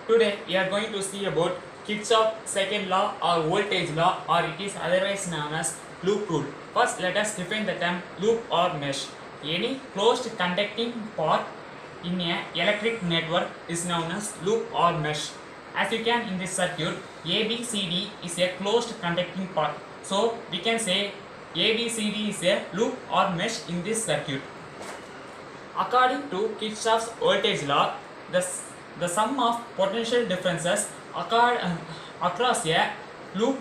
Today we are going to see about Kirchhoff's second law or voltage law, or it is otherwise known as loop rule. First, let us define the term loop or mesh. Any closed conducting path in a electric network is known as loop or mesh. As you can in this circuit, ABCD is a closed conducting path. So we can say ABCD is a loop or mesh in this circuit. According to Kirchhoff's voltage law, the sum of potential differences across a loop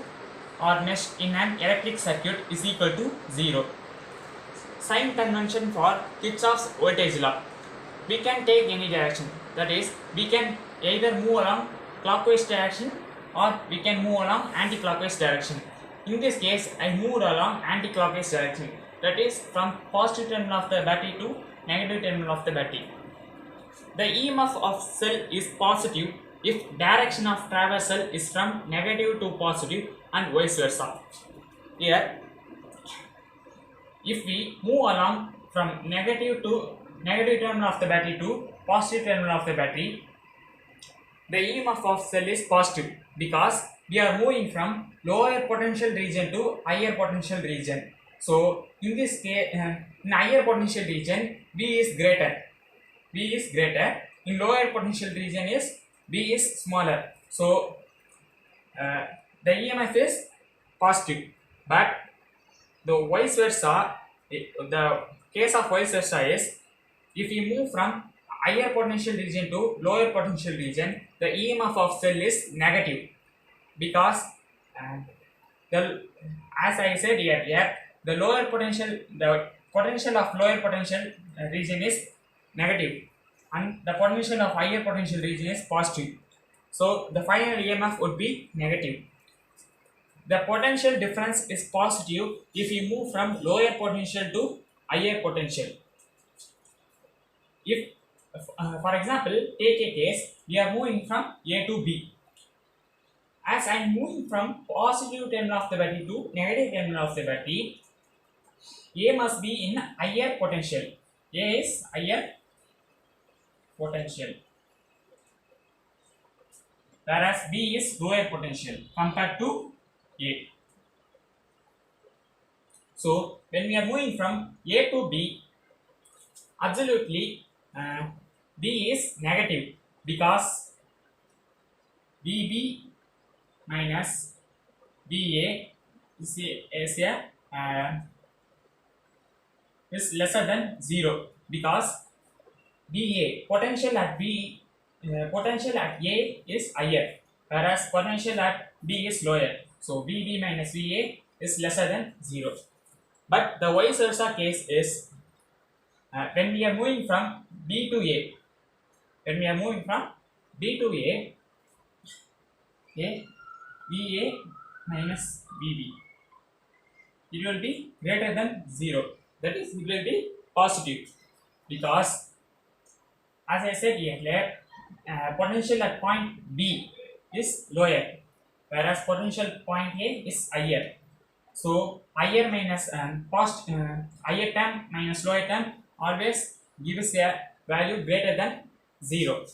or mesh in an electric circuit is equal to 0. Sign convention for Kirchhoff's voltage law. We can take any direction. That is, we can either move along clockwise direction or we can move along anti-clockwise direction. In this case, I moved along anti-clockwise direction. That is, from positive terminal of the battery to negative terminal of the battery. The EMF of cell is positive if direction of traversal is from negative to positive and vice versa. Here, if we move along from negative terminal of the battery to positive terminal of the battery, the EMF of cell is positive because we are moving from lower potential region to higher potential region. So in this case, in higher potential region, V is greater. In lower potential region is V is smaller. So the EMF is positive. But the vice versa, the case of vice versa is, if we move from higher potential region to lower potential region, the EMF of cell is negative because as I said earlier, the potential of lower potential region is negative and the potential of higher potential region is positive. So the final EMF would be negative. The potential difference is positive if we move from lower potential to higher potential. If for example, take a case, we are moving from A to B. As I am moving from positive terminal of the battery to negative terminal of the battery, A must be in higher potential. A is higher potential, whereas B is lower potential compared to A. So when we are moving from A to B, absolutely B is negative because VB minus VA is lesser than 0 because VA potential at A is higher, whereas potential at B is lower. So VB minus VA is lesser than 0. But the vice versa case is when we are moving from B to A. VA minus VB, it will be greater than 0. That is, it will be positive because, as I said earlier, potential at point B is lower, whereas potential point A is higher. So higher minus higher term minus lower term always gives a value greater than 0.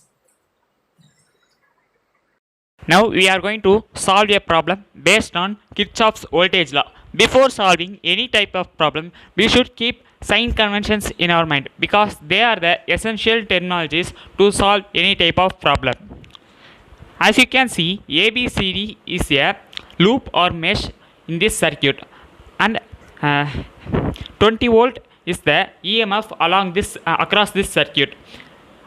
Now we are going to solve a problem based on Kirchhoff's voltage law. Before solving any type of problem, we should keep sign conventions in our mind because they are the essential terminologies to solve any type of problem. As you can see, ABCD is a loop or mesh in this circuit, and 20 volt is the EMF along this across this circuit,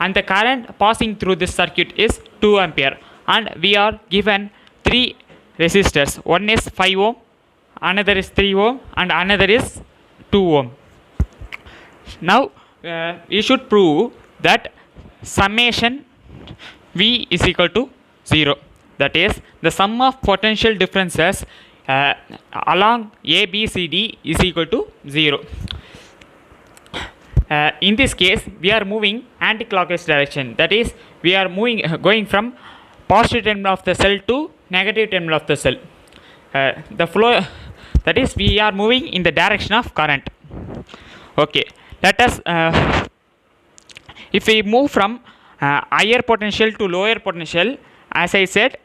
and the current passing through this circuit is 2 ampere, and we are given 3 resistors. One is 5 ohm, another is 3 ohm, and another is 2 ohm. Now we should prove that summation V is equal to 0. That is, the sum of potential differences along ABCD is equal to 0. In this case, we are moving anti-clockwise direction. That is, we are going from positive terminal of the cell to negative terminal of the cell. The flow, that is, we are moving in the direction of current. Okay, let us if we move from higher potential to lower potential, as I said,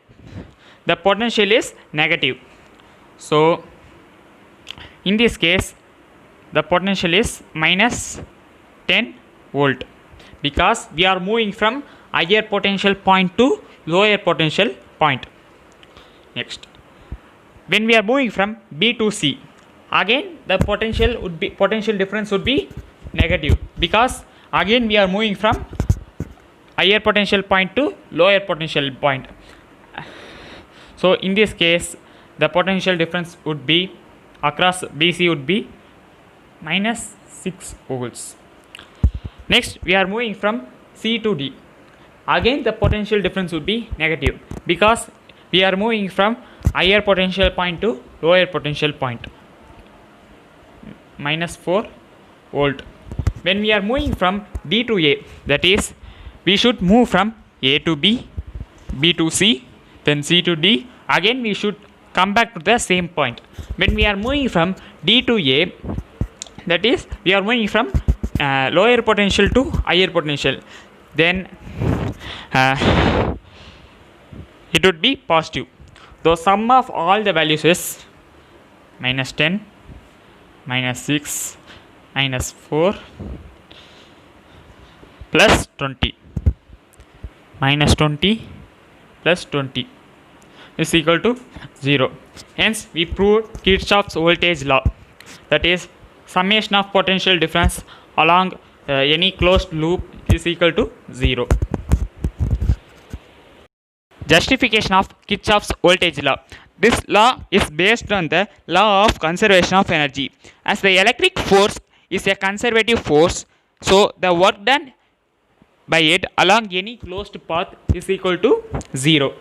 the potential is negative. So in this case, the potential is minus 10 volt because we are moving from higher potential point to lower potential point. Next, when we are moving from B to C, again the potential difference would be negative because again we are moving from higher potential point to lower potential point. So in this case, the potential difference would be across BC would be minus 6 volts. Next, we are moving from C to D. Again the potential difference would be negative because we are moving from higher potential point to lower potential point, minus 4 volt. When we are moving from D to A, that is, we should move from A to B, B to C, then C to D. Again we should come back to the same point. When we are moving from D to A, that is, we are moving from lower potential to higher potential, then it would be positive. The sum of all the values is minus 10, minus 6, minus 4, plus 20. Minus 20 plus 20 is equal to 0. Hence, we proved Kirchhoff's voltage law. That is, summation of potential difference along any closed loop is equal to 0. Justification of Kirchhoff's voltage law. This law is based on the law of conservation of energy. As the electric force is a conservative force, so the work done by it along any closed path is equal to 0.